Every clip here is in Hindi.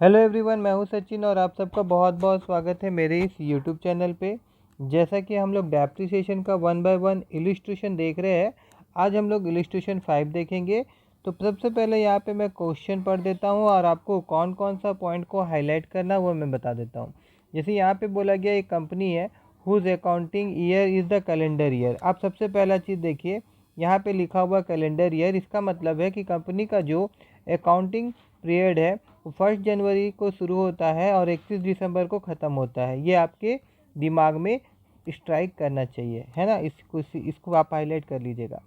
हेलो एवरीवन, मैं हूं सचिन और आप सबका बहुत बहुत स्वागत है मेरे इस यूट्यूब चैनल पे। जैसा कि हम लोग डेप्रिसिएशन का 1 बाय 1 इलिस्ट्रेशन देख रहे हैं, आज हम लोग इलिस्ट्रेशन 5 देखेंगे। तो सबसे पहले यहाँ पे मैं क्वेश्चन पढ़ देता हूँ और आपको कौन कौन सा पॉइंट को हाईलाइट करना वो मैं बता देता हूँ। जैसे यहाँ पे बोला गया एक कंपनी है whose accounting year is the calendar year. आप सबसे पहला चीज़ देखिए, यहाँ पे लिखा हुआ कैलेंडर ईयर, इसका मतलब है कि कंपनी का जो अकाउंटिंग पीरियड है वो 1 जनवरी को शुरू होता है और 31 दिसंबर को ख़त्म होता है। ये आपके दिमाग में स्ट्राइक करना चाहिए, है ना। इसको आप हाईलाइट कर लीजिएगा।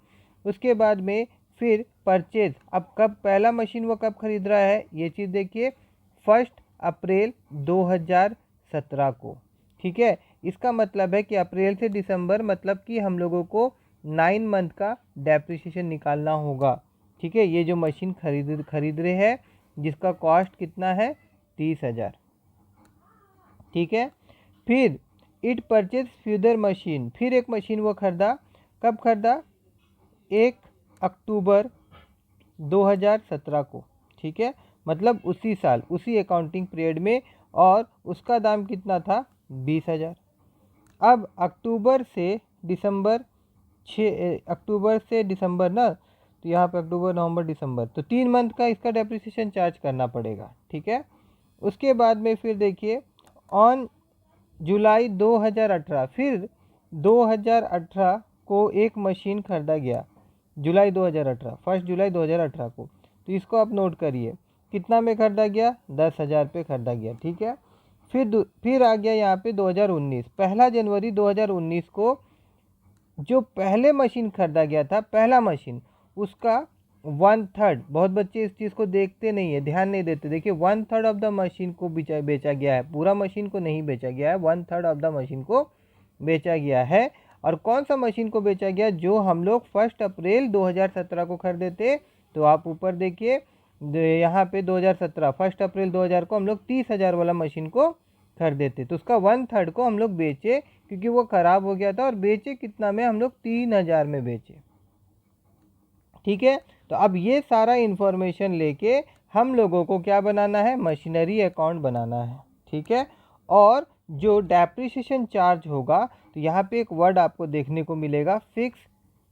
उसके बाद में फिर परचेज, अब कब पहला मशीन वो कब खरीद रहा है ये चीज़ देखिए, 1 अप्रैल 2017 को। ठीक है, इसका मतलब है कि अप्रैल से दिसंबर, मतलब कि हम लोगों को 9 मंथ का डेप्रिसिएशन निकालना होगा। ठीक है, ये जो मशीन खरीद रहे हैं जिसका कॉस्ट कितना है 30,000। ठीक है, फिर इट परचेज फ्यूदर मशीन, फिर एक मशीन वो खरीदा। कब खरीदा? 1 अक्टूबर 2017 को। ठीक है, मतलब उसी साल, उसी अकाउंटिंग पीरियड में, और उसका दाम कितना था 20,000। अब अक्टूबर से दिसंबर, 6 अक्टूबर से दिसंबर ना, तो यहाँ पे अक्टूबर नवंबर दिसंबर, तो 3 मंथ का इसका डेप्रिसिएशन चार्ज करना पड़ेगा। ठीक है, उसके बाद में फिर देखिए ऑन जुलाई 2018, फिर 2018 को एक मशीन खरीदा गया। जुलाई 2018, 1 जुलाई 2018 को। तो इसको आप नोट करिए, कितना में खरीदा गया? 10,000 पे खरीदा गया। ठीक है, फिर आ गया यहाँ पे 2019, 1 जनवरी 2019 को जो पहले मशीन खरीदा गया था, पहला मशीन, उसका 1/3, बहुत बच्चे इस चीज़ को देखते नहीं है, ध्यान नहीं देते। देखिए 1/3 ऑफ द मशीन को बेचा गया है, पूरा मशीन को नहीं बेचा गया है, 1/3 ऑफ द मशीन को बेचा गया है। और कौन सा मशीन को बेचा गया? जो हम लोग 1 अप्रैल 2017 को खरीदे थे। तो आप ऊपर देखिए, यहाँ पे 2017, 1 अप्रैल 2000 को हम लोग 30,000 वाला मशीन को खरीदे थे, तो उसका 1/3 को हम लोग बेचे क्योंकि वो ख़राब हो गया था। और बेचे कितना में? हम लोग 3,000 में बेचे। ठीक है, तो अब ये सारा इन्फॉर्मेशन लेके हम लोगों को क्या बनाना है? मशीनरी अकाउंट बनाना है। ठीक है, और जो डेप्रिसिएशन चार्ज होगा, तो यहाँ पे एक वर्ड आपको देखने को मिलेगा, फिक्स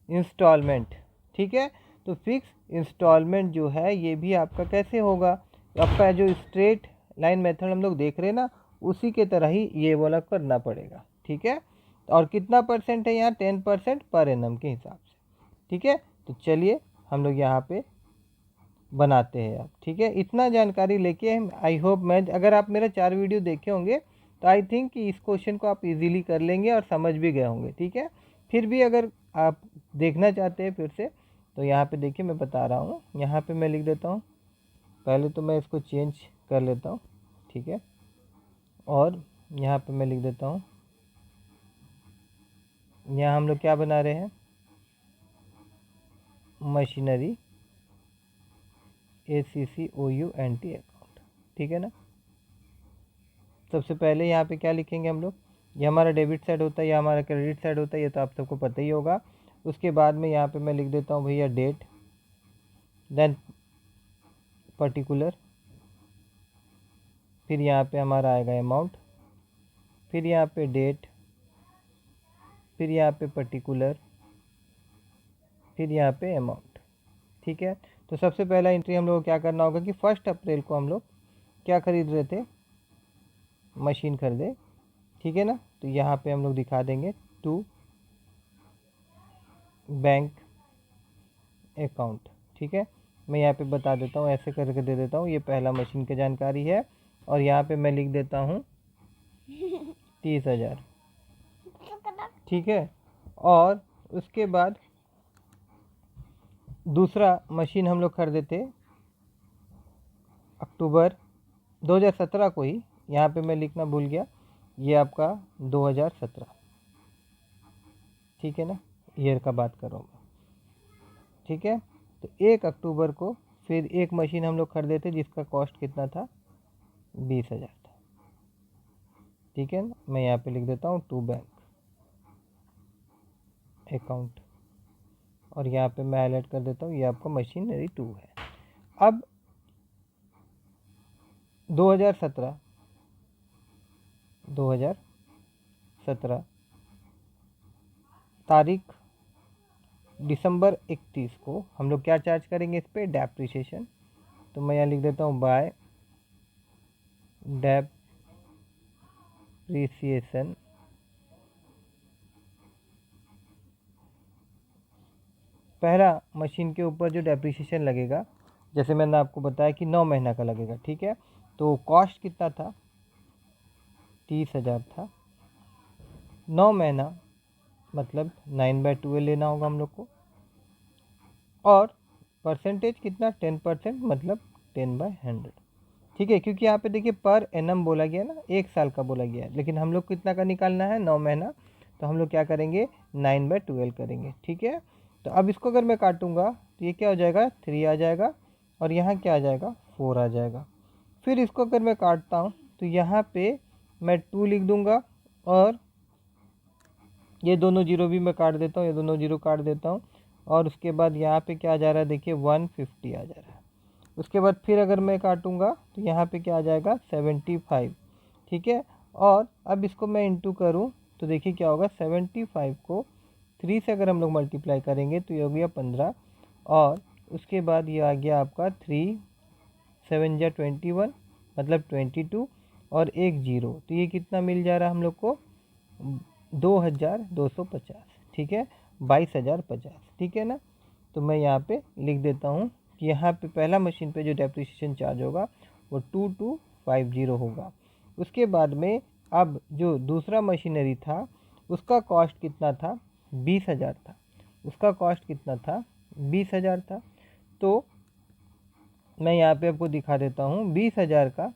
इंस्टॉलमेंट। ठीक है, तो फिक्स इंस्टॉलमेंट जो है ये भी आपका कैसे होगा? आपका जो स्ट्रेट लाइन मेथड हम लोग देख रहे हैं ना, उसी के तरह ही ये वाला करना पड़ेगा। ठीक है, और कितना परसेंट है यहाँ? 10% पर एनम के हिसाब से। ठीक है, तो चलिए हम लोग यहाँ पे बनाते हैं अब। ठीक है, इतना जानकारी लेके आई होप, मैं अगर आप मेरा 4 वीडियो देखे होंगे तो आई थिंक कि इस क्वेश्चन को आप इजीली कर लेंगे और समझ भी गए होंगे। ठीक है, फिर भी अगर आप देखना चाहते हैं फिर से, तो यहाँ पे देखिए मैं बता रहा हूँ, यहाँ पे मैं लिख देता हूँ। पहले तो मैं इसको चेंज कर लेता हूँ। ठीक है, और यहाँ पे मैं लिख देता हूँ, यहाँ हम लोग क्या बना रहे हैं? Machinery ACCOUNT account. ठीक है ना। सबसे पहले यहाँ पे क्या लिखेंगे हम लोग? ये हमारा डेबिट साइड होता है, या हमारा क्रेडिट साइड होता है, ये तो आप सबको पता ही होगा। उसके बाद में यहाँ पे मैं लिख देता हूँ भैया डेट, देन पर्टिकुलर, फिर यहाँ पे हमारा आएगा अमाउंट, फिर यहाँ पे डेट, फिर यहाँ पे पर्टिकुलर, फिर यहाँ पे अमाउंट। ठीक है, तो सबसे पहला एंट्री हम लोग को क्या करना होगा कि 1 अप्रैल को हम लोग क्या खरीद रहे थे? मशीन खरीदे। ठीक है ना, तो यहाँ पे हम लोग दिखा देंगे टू बैंक अकाउंट। ठीक है, मैं यहाँ पे बता देता हूँ, ऐसे करके दे देता हूँ, ये पहला मशीन की जानकारी है। और यहाँ पे मैं लिख देता हूँ 30,000। ठीक है, और उसके बाद दूसरा मशीन हम लोग खरीदे थे अक्टूबर 2017 को ही, यहाँ पे मैं लिखना भूल गया, ये आपका 2017। ठीक है ना, ईयर का बात कर रहा हूँ मैं। ठीक है, तो 1 अक्टूबर को फिर एक मशीन हम लोग खरीदे थे जिसका कॉस्ट कितना था? 20,000 था। ठीक है ना, मैं यहाँ पे लिख देता हूँ टू बैंक अकाउंट, और यहाँ पे मैं हाईलाइट कर देता हूँ, ये आपका मशीनरी 2 है। अब 2017 2017 तारीख दिसंबर 31 को हम लोग क्या चार्ज करेंगे इस पर? डेप्रिसिएशन। तो मैं यहाँ लिख देता हूँ बाय डेप्रिसिएशन पहला मशीन के ऊपर जो डेप्रिसिएशन लगेगा, जैसे मैंने आपको बताया कि 9 महीना का लगेगा, ठीक है। तो कॉस्ट कितना था? 30,000 था। 9 महीना मतलब 9/12 लेना होगा हम लोग को। और परसेंटेज कितना? 10%, मतलब 10/100, ठीक है। क्योंकि यहाँ पे देखिए पर एनम बोला गया ना, 1 साल का बोला गया है, लेकिन हम लोग कितना का निकालना है? 9 महीना। तो हम लोग क्या करेंगे? 9/12 करेंगे, ठीक है। तो अब इसको अगर मैं काटूंगा तो ये क्या हो जाएगा? 3 आ जाएगा, और यहाँ क्या आ जाएगा? 4 आ जाएगा। फिर इसको अगर मैं काटता हूँ तो यहाँ पे मैं 2 लिख दूंगा, और ये दोनों जीरो भी मैं काट देता हूँ, ये दोनों जीरो काट देता हूँ। और उसके बाद यहाँ पे क्या आ जा रहा है? देखिए 150 आ जा रहा है। उसके बाद फिर अगर मैं काटूंगा तो यहाँ पे क्या आ जाएगा? 75, ठीक है। और अब इसको मैं इंटू करूँ तो देखिए क्या होगा? 75 को 3 से अगर हम लोग मल्टीप्लाई करेंगे तो ये हो गया 15, और उसके बाद ये आ गया आपका 3 7 जा 21, मतलब 22, और एक जीरो, तो ये कितना मिल जा रहा है हम लोग को? 2250, ठीक है। 22,050, ठीक है ना। तो मैं यहाँ पे लिख देता हूँ कि यहाँ पे पहला मशीन पे जो डेप्रिसिएशन चार्ज होगा वो 2250 होगा। उसके बाद में अब जो दूसरा मशीनरी था उसका कॉस्ट कितना था? 20,000 था। उसका कॉस्ट कितना था? 20,000 था। तो मैं यहाँ पे आपको दिखा देता हूँ, 20,000 का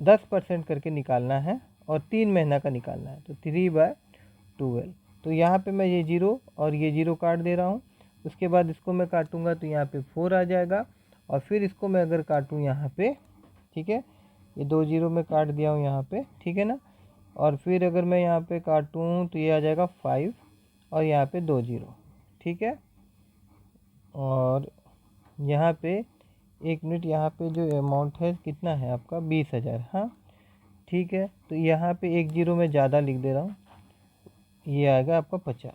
10% करके निकालना है, और 3 महीना का निकालना है। तो 3/12। तो यहाँ पे मैं ये जीरो और ये जीरो काट दे रहा हूँ। उसके बाद इसको मैं काटूंगा तो यहाँ पे 4 आ जाएगा, और फिर इसको मैं अगर काटूँ यहाँ पे, ठीक है, ये 2 जीरो में काट दिया हूँ यहाँ पे, ठीक है ना। और फिर अगर मैं यहाँ पे काटूँ तो ये आ जाएगा 5, और यहाँ पे 2 जीरो, ठीक है। और यहाँ पे 1 मिनट, यहाँ पे जो अमाउंट है कितना है आपका? 20,000, हाँ, ठीक है। तो यहाँ पे एक जीरो में ज़्यादा लिख दे रहा हूँ, ये आएगा आपका 50,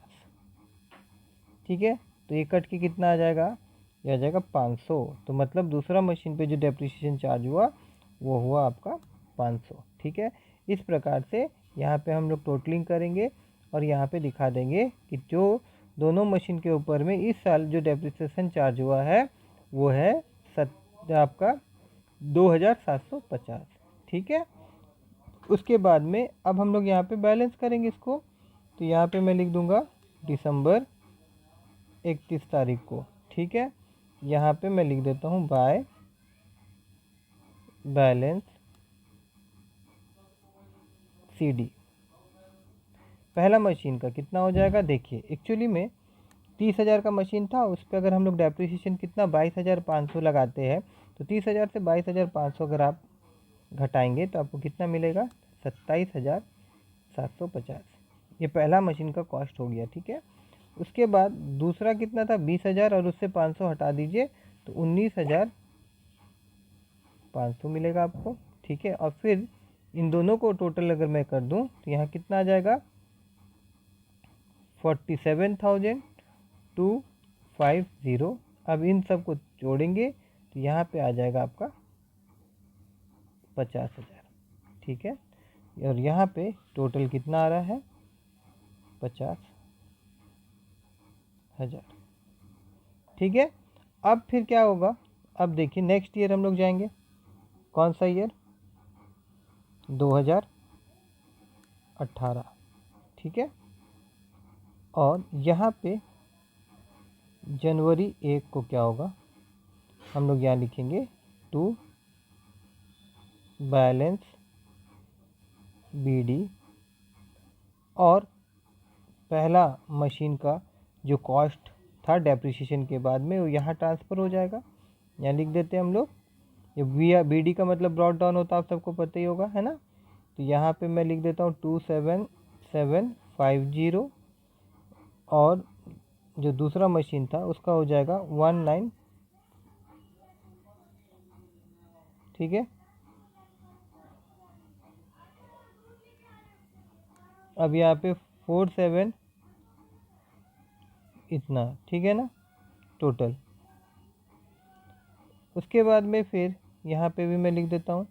ठीक है। तो ये कट के कितना आ जाएगा? ये आ जाएगा 500। तो मतलब दूसरा मशीन पे जो डेप्रिसिएशन चार्ज हुआ वो हुआ आपका 500, ठीक है। इस प्रकार से यहाँ पे हम लोग टोटलिंग करेंगे, और यहाँ पे दिखा देंगे कि जो दोनों मशीन के ऊपर में इस साल जो डेप्रिसिएशन चार्ज हुआ है वो है आपका 2,750, ठीक है। उसके बाद में अब हम लोग यहाँ पे बैलेंस करेंगे इसको। तो यहाँ पे मैं लिख दूंगा दिसंबर 31 तारीख को, ठीक है। यहाँ पे मैं लिख देता हूँ बाय बैलेंस CD। पहला मशीन का कितना हो जाएगा? देखिए एक्चुअली में 30,000 का मशीन था, उस पर अगर हम लोग डेप्रिसिएशन कितना 22,500 लगाते हैं, तो 30,000 से 22,500 अगर आप घटाएंगे तो आपको कितना मिलेगा? 27,750। ये पहला मशीन का कॉस्ट हो गया, ठीक है। उसके बाद दूसरा कितना था? 20,000, और उससे 500 हटा दीजिए तो 19,500 मिलेगा आपको, ठीक है। और फिर इन दोनों को टोटल अगर मैं कर दूं तो यहाँ कितना आ जाएगा? 47,250। अब इन सब को जोड़ेंगे तो यहाँ पे आ जाएगा आपका 50,000, ठीक है। और यहाँ पे टोटल कितना आ रहा है? 50,000, ठीक है। अब फिर क्या होगा? अब देखिए नेक्स्ट ईयर हम लोग जाएंगे। कौन सा ईयर? 2018, ठीक है। और यहाँ पे जनवरी 1 को क्या होगा? हम लोग यहाँ लिखेंगे टू बैलेंस BD, और पहला मशीन का जो कॉस्ट था डेप्रिसिएशन के बाद में वो यहाँ ट्रांसफ़र हो जाएगा। यहाँ लिख देते हैं हम लोग। ये BD का मतलब ब्रॉड डाउन होता है, आप सबको पता ही होगा, है ना। तो यहाँ पे मैं लिख देता हूँ 27,750, और जो दूसरा मशीन था उसका हो जाएगा 19, ठीक है। अब यहाँ पे 47 इतना, ठीक है ना, टोटल। उसके बाद में फिर यहाँ पे भी मैं लिख देता हूँ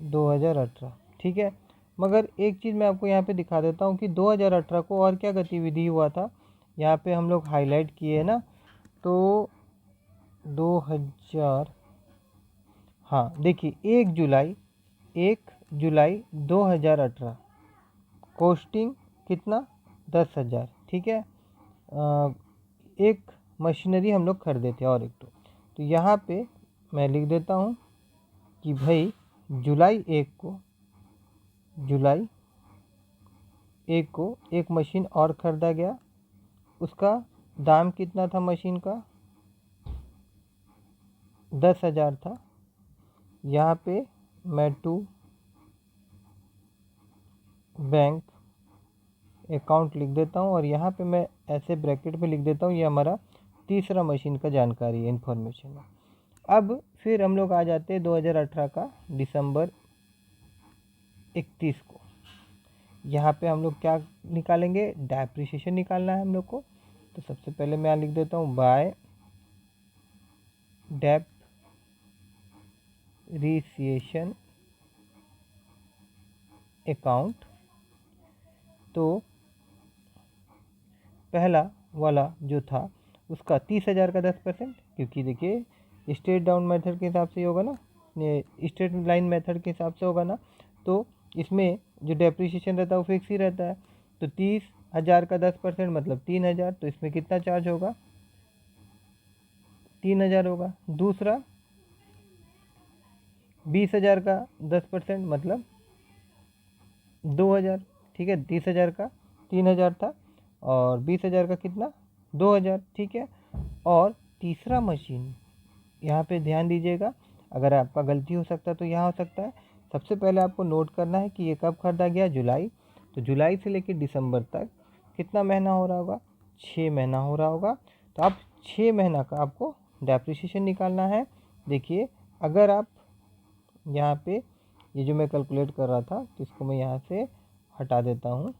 2018, ठीक है। मगर एक चीज़ मैं आपको यहाँ पे दिखा देता हूँ कि 2018 को और क्या गतिविधि हुआ था, यहाँ पे हम लोग हाईलाइट किए ना, तो 2000, हाँ देखिए 1 जुलाई 2018, कॉस्टिंग कितना, 10,000, ठीक है। एक मशीनरी हम लोग खरीदे थे और एक तो यहाँ पे मैं लिख देता हूँ कि भाई जुलाई 1 को एक मशीन और ख़रीदा गया। उसका दाम कितना था मशीन का, 10,000 था। यहाँ पे मैं टू बैंक अकाउंट लिख देता हूँ और यहाँ पे मैं ऐसे ब्रैकेट में लिख देता हूँ, ये हमारा तीसरा मशीन का जानकारी है, इन्फॉर्मेशन है। अब फिर हम लोग आ जाते हैं 2018 का दिसंबर 31 को। यहाँ पे हम लोग क्या निकालेंगे, डेप्रिसिएशन निकालना है हम लोग को। तो सबसे पहले मैं यहाँ लिख देता हूँ बाय डेप्रिसिएशन अकाउंट। तो पहला वाला जो था उसका 30,000 का 10%, क्योंकि देखिए स्ट्रेट डाउन मेथड के हिसाब से ही होगा ना, स्ट्रेट लाइन मेथड के हिसाब से होगा ना, तो इसमें जो डेप्रिसिएशन रहता है वो फिक्स ही रहता है। तो 30,000 का 10% मतलब 3,000, तो इसमें कितना चार्ज होगा, 3,000 होगा। दूसरा 20,000 का 10% मतलब 2,000, ठीक है। 30,000 का 3,000 था और 20,000 का कितना, 2,000, ठीक है। और तीसरा मशीन, यहाँ पे ध्यान दीजिएगा, अगर आपका गलती हो सकता है तो यहाँ हो सकता है। सबसे पहले आपको नोट करना है कि ये कब खरीदा गया, जुलाई। तो जुलाई से लेकर दिसंबर तक कितना महीना हो रहा होगा, 6 महीना हो रहा होगा। तो आप 6 महीना का आपको डेप्रिसिएशन निकालना है। देखिए अगर आप यहाँ पे ये जो मैं कैलकुलेट कर रहा था, तो इसको मैं यहाँ से हटा देता हूँ,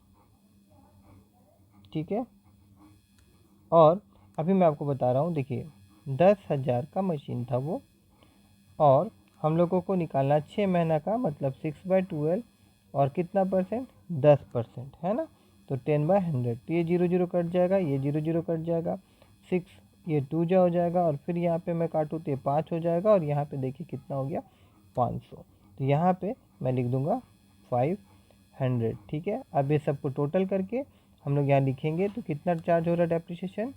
ठीक है। और अभी मैं आपको बता रहा हूँ, देखिए 10,000 का मशीन था वो, और हम लोगों को निकालना 6 महीना का, मतलब 6/12 और कितना परसेंट, 10%, है ना। तो 10/100, तो ये 0 0 कट जाएगा, ये 0 0 कट जाएगा, 6 ये 2 जा हो जाएगा, और फिर यहाँ पे मैं काटूँ तो ये 5 हो जाएगा, और यहाँ पे देखिए कितना हो गया, 500। तो यहाँ पे मैं लिख दूँगा 500, ठीक है। अब ये सबको टोटल करके हम लोग यहाँ लिखेंगे तो कितना चार्ज हो रहा है डेप्रिसिएशन,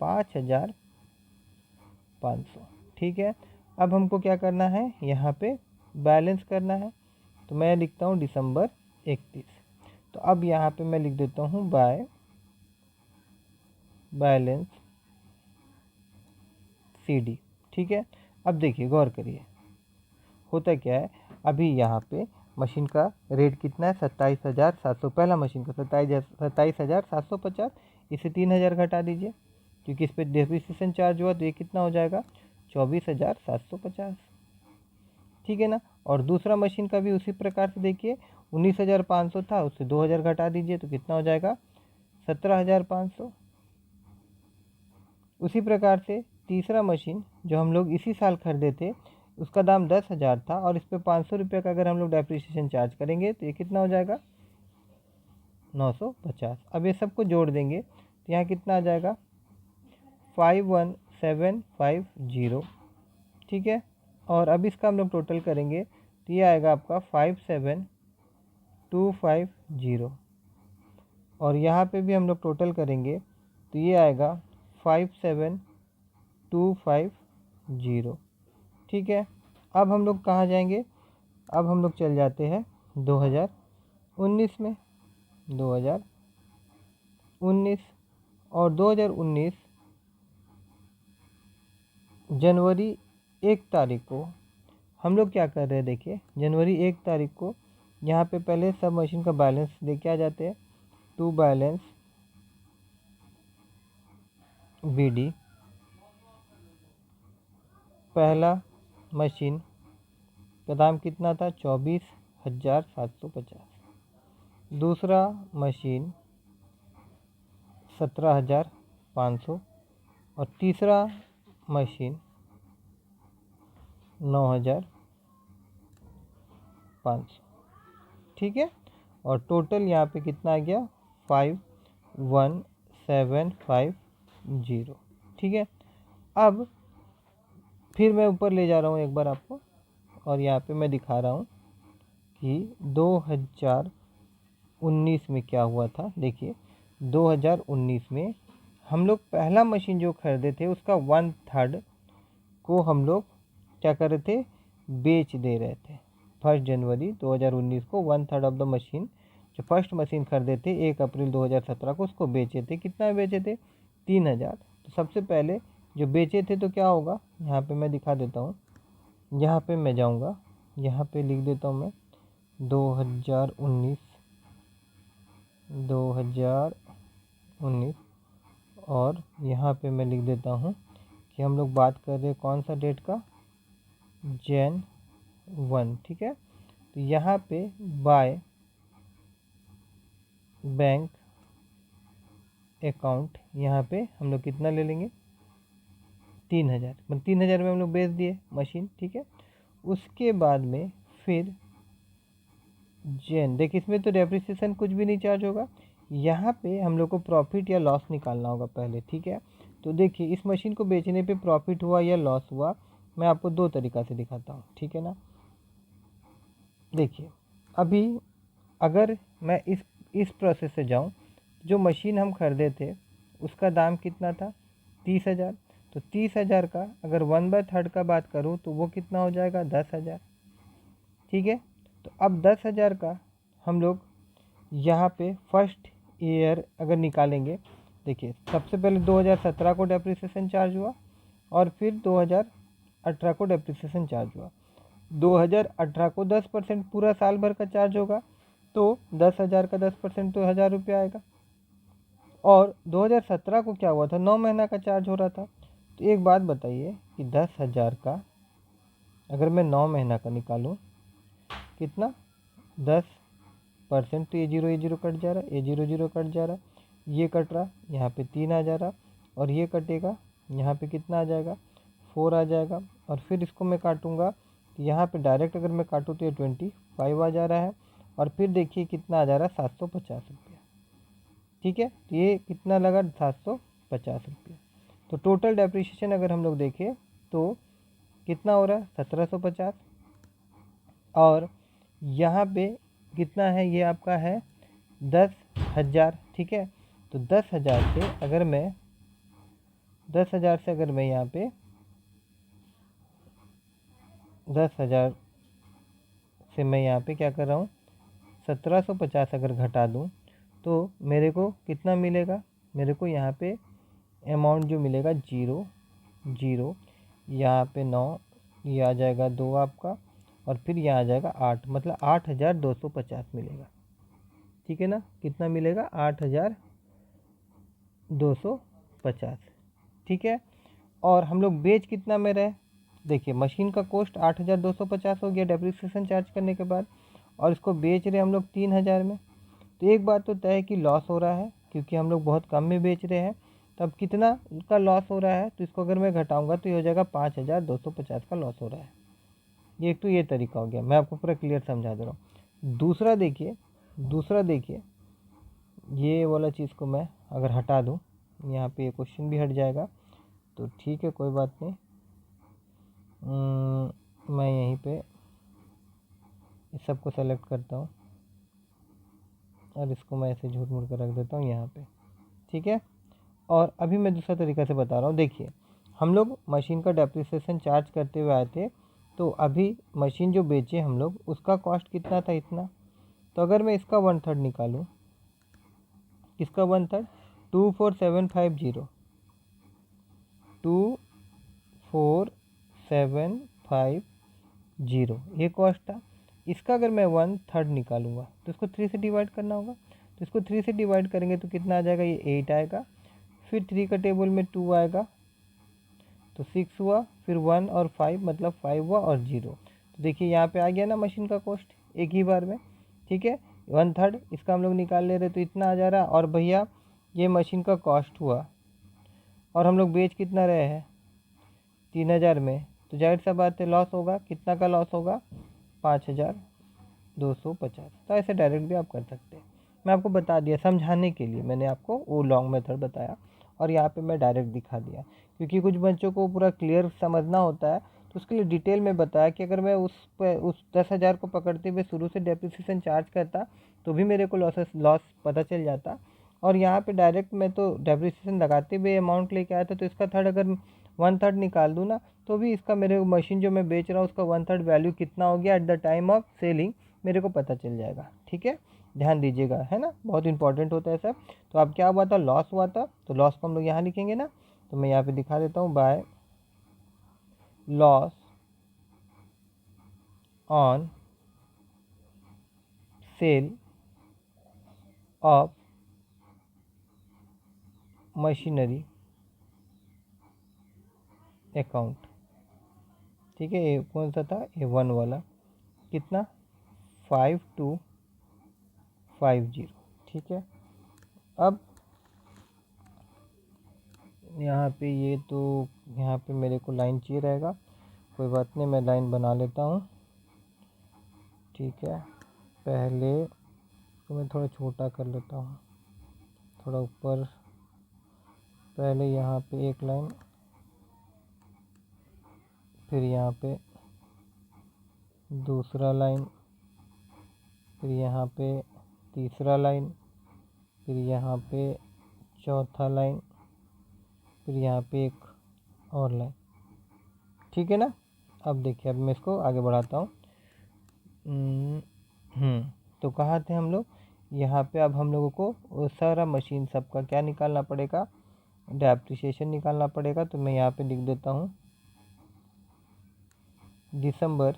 5,500, ठीक है। अब हमको क्या करना है, यहाँ पे बैलेंस करना है। तो मैं लिखता हूँ दिसंबर 31। तो अब यहाँ पे मैं लिख देता हूँ बाय बैलेंस CD, ठीक है। अब देखिए गौर करिए, होता क्या है, अभी यहाँ पे मशीन का रेट कितना है, 27,700, पहला मशीन का 27,750। इसे 3,000 घटा दीजिए, क्योंकि इस पर डेप्रिसिएशन चार्ज हुआ, तो ये कितना हो जाएगा, 24,750, ठीक है ना। और दूसरा मशीन का भी उसी प्रकार से देखिए, 19,500 था, उससे 2,000 घटा दीजिए तो कितना हो जाएगा, 17,500। उसी प्रकार से तीसरा मशीन जो हम लोग इसी साल खरीदे थे, उसका दाम 10,000 था, और इस पर 500 रुपये का अगर हम लोग डेप्रिसिएशन चार्ज करेंगे तो ये कितना हो जाएगा, 950। अब ये सबको जोड़ देंगे तो यहाँ कितना आ जाएगा, 51,750, ठीक है। और अब इसका हम लोग टोटल करेंगे तो ये आएगा आपका 57,250, और यहाँ पे भी हम लोग टोटल करेंगे तो ये आएगा 57,250, ठीक है। अब हम लोग कहाँ जाएंगे, अब हम लोग चल जाते हैं 2019 में। 2019, और 2019 जनवरी 1 तारीख को हम लोग क्या कर रहे हैं, देखिए जनवरी 1 तारीख को यहाँ पे पहले सब मशीन का बैलेंस लेके आ जाते हैं। टू बैलेंस BD, पहला मशीन का दाम कितना था, 17,750। दूसरा मशीन 17,500 और तीसरा मशीन 9,500। ठीक है, और टोटल यहाँ पे कितना आ गया 51,750। ठीक है, अब फिर मैं ऊपर ले जा रहा हूँ एक बार आपको, और यहाँ पे मैं दिखा रहा हूँ कि 2019 में क्या हुआ था। देखिए 2019 में हम लोग पहला मशीन जो खरीदे थे उसका 1/3 को हम लोग क्या कर रहे थे, बेच दे रहे थे। 1 जनवरी 2019 को 1/3 ऑफ द मशीन, जो फर्स्ट मशीन खरीदे थे 1 अप्रैल 2017 को, उसको बेचे थे। कितना बेचे थे, 3,000। तो सबसे पहले जो बेचे थे तो क्या होगा, यहाँ पे मैं दिखा देता हूँ। यहाँ पे मैं जाऊँगा, यहाँ पे लिख देता हूँ मैं 2019 और यहाँ पे मैं लिख देता हूँ कि हम लोग बात कर रहे हैं कौन सा डेट का, Jan 1। ठीक है, तो यहाँ पे बाय बैंक अकाउंट यहाँ पे हम लोग कितना ले लेंगे, 3,000। मतलब 3,000 में हम लोग बेच दिए मशीन। ठीक है, उसके बाद में फिर देखिए इसमें तो डेप्रिसिएशन कुछ भी नहीं चार्ज होगा। यहाँ पे हम लोग को प्रॉफिट या लॉस निकालना होगा पहले। ठीक है, तो देखिए इस मशीन को बेचने पे प्रॉफिट हुआ या लॉस हुआ, मैं आपको दो तरीक़ा से दिखाता हूँ। ठीक है ना, देखिए अभी अगर मैं इस प्रोसेस से जाऊँ, जो मशीन हम खरीदे थे उसका दाम कितना था, 30,000। तो 30,000 का अगर 1/3 का बात करूँ तो वो कितना हो जाएगा, 10,000। ठीक है, तो अब 10,000 का हम लोग यहाँ पे फर्स्ट ईयर अगर निकालेंगे, देखिए सबसे पहले 2017 को डेप्रिसिएशन चार्ज हुआ और फिर 2018 को डेप्रिसिएशन चार्ज हुआ। 2018 को 10% पूरा साल भर का चार्ज होगा, तो 10,000 का 10% तो 1,000 रुपये आएगा। और 2017 को क्या हुआ था, 9 महीना का चार्ज हो रहा था। तो एक बात बताइए कि 10,000 का अगर मैं 9 महीना का निकालूं, कितना, 10%, तो ये जीरो कट जा रहा है, ये जीरो कट जा रहा है, ये कट रहा, यहाँ पे 3 आ जा रहा, और ये कटेगा, यहाँ पे कितना आ जाएगा, 4 आ जाएगा। और फिर इसको मैं काटूंगा, यहाँ पे डायरेक्ट अगर मैं काटूँ तो ये 25 आ जा रहा है, और फिर देखिए कितना आ जा रहा है, 750 रुपया। ठीक है, तो ये कितना लगा, 750 रुपया। तो टोटल डेप्रिसिएशन अगर हम लोग देखें तो कितना हो रहा है, 1750। और यहाँ पे कितना है, ये आपका है 10,000। ठीक है, तो 10,000 से अगर मैं 10,000 से अगर मैं यहाँ पे 10,000 से मैं यहाँ पे क्या कर रहा हूँ, 1750 अगर घटा दूँ तो मेरे को कितना मिलेगा, मेरे को यहाँ पे अमाउंट जो मिलेगा 0, यहाँ पे 9, ये आ जाएगा 2 आपका, और फिर यहाँ आ जाएगा 8, मतलब 8,250 मिलेगा। ठीक है ना, कितना मिलेगा, 8,250। ठीक है, और हम लोग बेच कितना में रहे, देखिए मशीन का कॉस्ट 8,250 हो गया डेप्रिसिएशन चार्ज करने के बाद, और इसको बेच रहे हम लोग 3,000 में। तो एक बात तो तय है कि लॉस हो रहा है, क्योंकि हम लोग बहुत कम में बेच रहे हैं। तब कितना का लॉस हो रहा है, तो इसको अगर मैं घटाऊंगा तो ये हो जाएगा 5,250 का लॉस हो रहा है। ये एक तो ये तरीका हो गया, मैं आपको पूरा क्लियर समझा दे रहा हूँ। दूसरा देखिए ये वाला चीज़ को मैं अगर हटा दूँ, यहाँ पे ये क्वेश्चन भी हट जाएगा, तो ठीक है कोई बात नहीं। मैं यहीं पे इस सब को सेलेक्ट करता हूँ और इसको मैं ऐसे झूठ मूठ कर रख देता हूँ यहाँ पे। ठीक है, और अभी मैं दूसरा तरीका से बता रहा हूँ। देखिए हम लोग मशीन का डेप्रिसिएशन चार्ज करते हुए आए थे, तो अभी मशीन जो बेचे हम लोग उसका कॉस्ट कितना था, इतना। तो अगर मैं इसका 1/3 निकालूँ, इसका 1/3, 24,750, 24,750 ये कॉस्ट था। इसका अगर मैं 1/3 निकालूंगा तो इसको 3 से डिवाइड करना होगा, तो इसको 3 से डिवाइड करेंगे तो कितना आ जाएगा, ये 8 आएगा, फिर 3 का टेबल में 2 आएगा, तो 6 हुआ, फिर 1 और 5 मतलब 5 हुआ, और 0। तो देखिए यहाँ पे आ गया ना मशीन का कॉस्ट, एक ही बार में। ठीक है, 1/3 इसका हम लोग निकाल ले रहे तो इतना आ जा रहा। और भैया ये मशीन का कॉस्ट हुआ और हम लोग बेच कितना रहे हैं 3000 में, तो जाहिर सा बात है लॉस होगा। कितना का लॉस होगा 5250। तो ऐसे डायरेक्ट भी आप कर सकते हैं। मैं आपको बता दिया समझाने के लिए, मैंने आपको वो लॉन्ग मेथड बताया और यहाँ पे मैं डायरेक्ट दिखा दिया, क्योंकि कुछ बच्चों को पूरा क्लियर समझना होता है। तो उसके लिए डिटेल में बताया कि अगर मैं उस 10,000 को पकड़ते हुए शुरू से डेप्रिसिएशन चार्ज करता तो भी मेरे को लॉस पता चल जाता। और यहाँ पे डायरेक्ट मैं तो डेप्रिसिएशन लगाते हुए अमाउंट लेके आया था, तो इसका थर्ड अगर 1/3 निकाल दूँ ना, तो भी इसका मेरे मशीन जो मैं बेच रहा हूँ उसका 1/3 वैल्यू कितना हो गया at the time of selling मेरे को पता चल जाएगा। ठीक है, ध्यान दीजिएगा, है ना, बहुत इंपॉर्टेंट होता है सब। तो अब क्या हुआ था, लॉस हुआ था, तो लॉस को हम लोग यहाँ लिखेंगे ना, तो मैं यहाँ पे दिखा देता हूँ, by loss on sale of machinery account. ठीक है, ये कौन सा था, ये 1 वाला, कितना 5250। ठीक है, अब यहाँ पे ये तो यहाँ पे मेरे को लाइन चाहिए रहेगा, कोई बात नहीं, मैं लाइन बना लेता हूँ। ठीक है, पहले तो मैं थोड़ा छोटा कर लेता हूँ, थोड़ा ऊपर। पहले यहाँ पे एक लाइन, फिर यहाँ पे दूसरा लाइन, फिर यहाँ पे तीसरा लाइन, फिर यहाँ पे चौथा लाइन, फिर यहाँ पे एक और लाइन। ठीक है ना, अब देखिए, अब मैं इसको आगे बढ़ाता हूँ। तो कहाँ थे हम लोग, यहाँ पे अब हम लोगों को वो सारा मशीन सबका क्या निकालना पड़ेगा, डेप्रिसिएशन निकालना पड़ेगा। तो मैं यहाँ पे लिख देता हूँ दिसंबर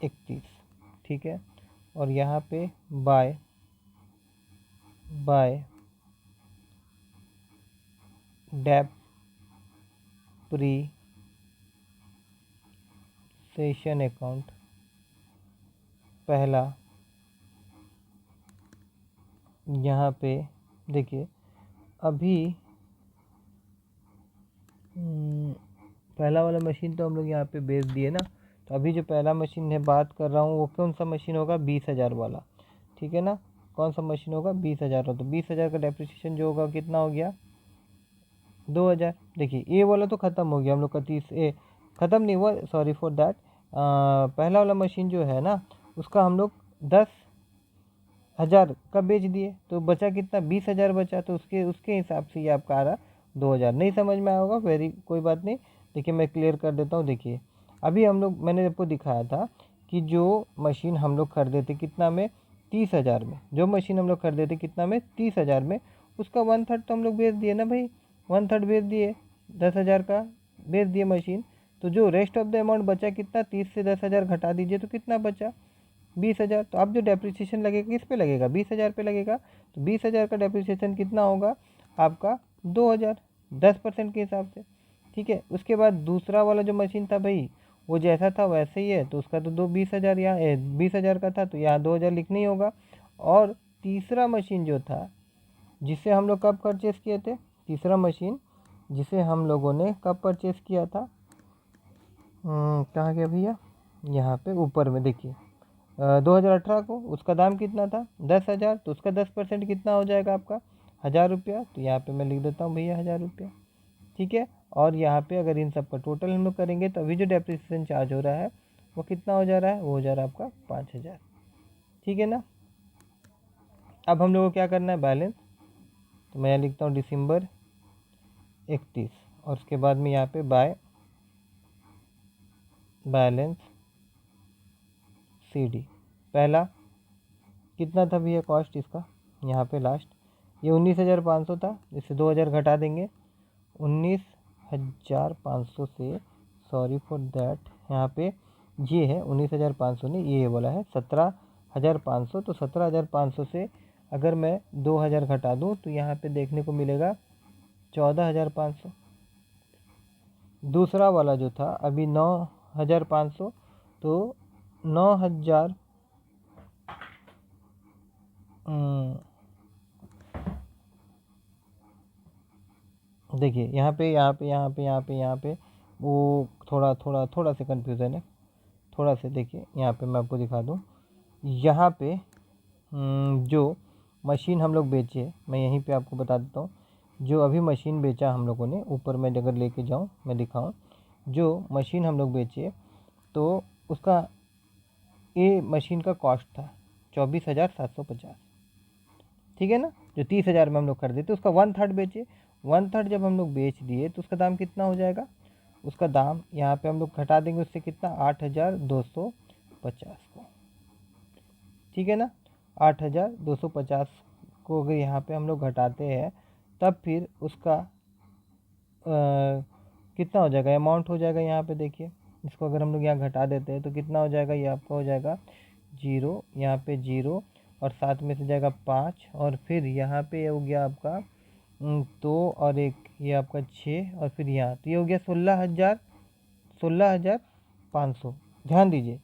31। ठीक है, और यहाँ पे बाय डेप्रिसिएशन अकाउंट पहला। यहाँ पे देखिए, अभी पहला वाला मशीन तो हम लोग यहाँ पे बेच दिए ना, तो अभी जो पहला मशीन है बात कर रहा हूँ वो कौन सा मशीन होगा, 20,000 वाला। ठीक है ना, कौन सा मशीन होगा, 20,000 हो, तो 20,000 का डेप्रिसिएशन जो होगा कितना हो गया 2,000। देखिए ये वाला तो ख़त्म हो गया हम लोग का, ख़त्म नहीं हुआ, सॉरी फॉर दैट। पहला वाला मशीन जो है ना उसका हम लोग 10,000 का बेच दिए, तो बचा कितना 20,000 बचा, तो उसके उसके हिसाब से ये आपका आ रहा 2,000। नहीं समझ में आया होगा, वेरी कोई बात नहीं। देखिए मैं क्लियर कर देता हूँ। देखिए अभी हम लोग, मैंने आपको दिखाया था कि जो मशीन हम लोग खरीदे थे कितना में, 30,000 में। जो मशीन हम लोग खरीदे थे कितना में, 30,000 में, उसका 1/3 तो हम लोग बेच दिए ना भाई, 1/3 बेच दिए, 10,000 का बेच दिए मशीन। तो जो रेस्ट ऑफ द अमाउंट बचा कितना, 30 से 10,000 घटा दीजिए तो कितना बचा 20,000। तो अब जो डेप्रिसिएशन लगेगा किस पे लगेगा, 20,000 पे लगेगा। तो 20,000 का डेप्रिसिएशन कितना होगा आपका 2,000, 10% के हिसाब से। ठीक है, उसके बाद दूसरा वाला जो मशीन था भाई वो जैसा था वैसे ही है, तो उसका तो 20,000 यहाँ 20,000 का था, तो यहाँ 2,000 लिखना ही होगा। और तीसरा मशीन जो था जिसे हम लोग कब परचेज़ किए थे, तीसरा मशीन जिसे हम लोगों ने कब परचेज़ किया था, कहाँ गया भैया, यहाँ पे ऊपर में देखिए, 2018 को। उसका दाम कितना था 10,000, तो उसका 10% कितना हो जाएगा आपका 1,000 रुपया। तो यहाँ पे मैं लिख देता हूँ भैया 1,000 रुपया। ठीक है, और यहाँ पे अगर इन सब का टोटल हम लोग करेंगे तो अभी जो डेप्रिसिएशन चार्ज हो रहा है वो कितना हो जा रहा है, वो हो जा रहा है आपका 5,000। ठीक है ना, अब हम लोग को क्या करना है, बैलेंस। तो मैं यहाँ लिखता हूँ दिसंबर 31, और उसके बाद में यहाँ पे बाय बैलेंस CD। पहला कितना था भैया कॉस्ट इसका, यहाँ पे लास्ट ये 19,500 था, इससे 2,000 घटा देंगे, 19,500 से, सॉरी फॉर दैट, यहाँ पे ये है 19,500 नहीं, ये वाला है 17,500। तो 17,500 से अगर मैं 2,000 घटा दूँ तो यहाँ पे देखने को मिलेगा 14,500। दूसरा वाला जो था अभी 9,500, तो 9,000 देखिए यहाँ पे वो थोड़ा सा कन्फ्यूज़न है। थोड़ा सा देखिए, यहाँ पे मैं आपको दिखा दूँ। यहाँ पे जो मशीन हम लोग बेचे, मैं यहीं पे आपको बता देता हूँ। जो अभी मशीन बेचा हम लोगों ने, ऊपर मैं अगर लेके जाऊँ, मैं दिखाऊँ, जो मशीन हम लोग बेचे तो उसका ये मशीन का कॉस्ट था 24,750, ठीक है ना। जो 30,000 में हम लोग खरीदे थे उसका 1/3 बेचे। 1/3 जब हम लोग बेच दिए तो उसका दाम कितना हो जाएगा? उसका दाम यहाँ पे हम लोग घटा देंगे उससे कितना, 8,250 को, ठीक है ना। 8,250 को अगर यहाँ पे हम लोग घटाते हैं तब फिर उसका कितना हो जाएगा, अमाउंट हो जाएगा। यहाँ पे देखिए, इसको अगर हम लोग यहाँ घटा देते हैं तो कितना हो जाएगा, ये आपका हो जाएगा 0, यहाँ पे 0 और 7 में से जाएगा 5, और फिर यहाँ पे हो गया आपका 2 और 1, ये आपका 6, और फिर यहाँ तो ये हो गया 16,500। ध्यान दीजिए,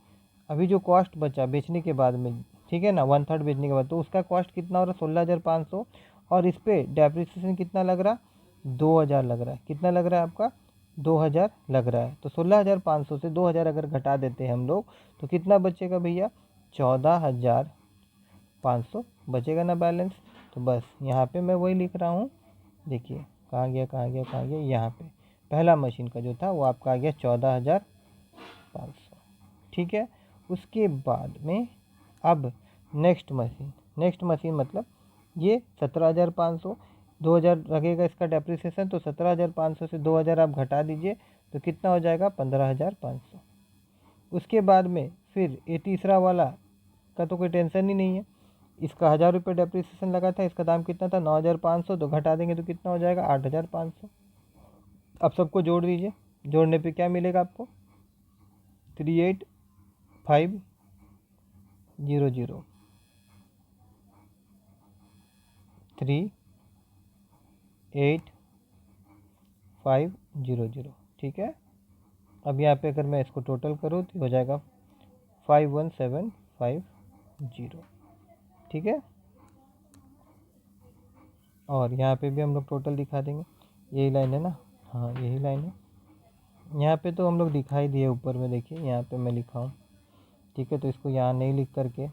अभी जो कॉस्ट बचा बेचने के बाद में, ठीक है ना, 1/3 बेचने के बाद, तो उसका कॉस्ट कितना हो रहा है, 16,500। और इस पर डेप्रिसिएशन कितना लग रहा, 2,000 लग रहा है। कितना लग रहा है आपका, 2,000 लग रहा है। तो 16,500 से 2,000 अगर घटा देते हैं हम लोग तो कितना बचेगा भैया, 14,500 बचेगा ना बैलेंस। तो बस यहाँ पे मैं वही लिख रहा हूँ। देखिए कहाँ गया, यहाँ पे पहला मशीन का जो था वो आपका आ गया 14,500, ठीक है। उसके बाद में अब नेक्स्ट मशीन मतलब ये 17,500, 2,000 लगेगा इसका डेप्रिसिएशन, तो 17,500 से 2,000 आप घटा दीजिए तो कितना हो जाएगा, 15,500। उसके बाद में फिर ये तीसरा वाला का तो कोई टेंशन ही नहीं है, इसका 1,000 रुपये डेप्रिसिएशन लगा था, इसका दाम कितना था, 9,500, तो घटा देंगे तो कितना हो जाएगा, 8,500। अब सबको जोड़ दीजिए, जोड़ने पे क्या मिलेगा आपको, 38,500 38,500, ठीक है। अब यहाँ पे अगर मैं इसको टोटल करूँ तो हो जाएगा 51,750, ठीक है। और यहाँ पे भी हम लोग टोटल दिखा देंगे, यही लाइन है ना, हाँ यही लाइन है। यहाँ पे तो हम लोग दिखाई दिए ऊपर में, देखिए यहाँ पे मैं लिखा हूँ, ठीक है। तो इसको यहाँ नहीं लिख करके,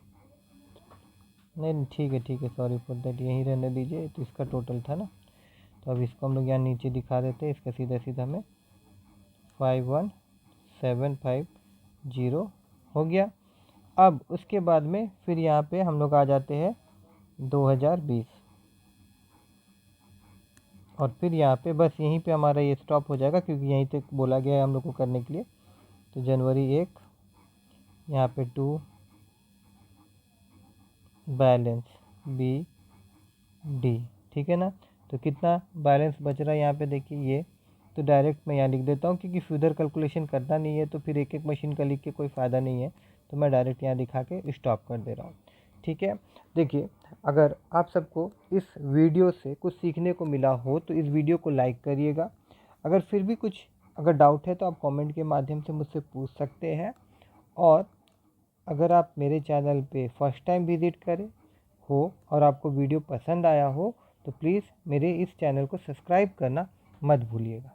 नहीं ठीक है, सॉरी फॉर दैट, यहीं रहने दीजिए। तो इसका टोटल था ना, तो अब इसको हम लोग यहाँ नीचे दिखा देते हैं, इसका सीधा हमें 51,750 हो गया। अब उसके बाद में फिर यहाँ पे हम लोग आ जाते हैं 2020, और फिर यहाँ पे बस यहीं पे हमारा ये स्टॉप हो जाएगा क्योंकि यहीं तक बोला गया है हम लोग को करने के लिए। तो जनवरी 1, यहाँ पे 2, बैलेंस BD, ठीक है ना। तो कितना बैलेंस बच रहा है यहाँ पे देखिए, ये तो डायरेक्ट मैं यहाँ लिख देता हूँ क्योंकि फ्यूदर कैलकुलेशन करना नहीं है तो फिर एक मशीन का लिख के कोई फ़ायदा नहीं है, तो मैं डायरेक्ट यहाँ दिखा के स्टॉप कर दे रहा हूँ, ठीक है। देखिए, अगर आप सबको इस वीडियो से कुछ सीखने को मिला हो तो इस वीडियो को लाइक करिएगा। अगर फिर भी कुछ अगर डाउट है तो आप कमेंट के माध्यम से मुझसे पूछ सकते हैं। और अगर आप मेरे चैनल पे फर्स्ट टाइम विज़िट करें हो और आपको वीडियो पसंद आया हो तो प्लीज़ मेरे इस चैनल को सब्सक्राइब करना मत भूलिएगा।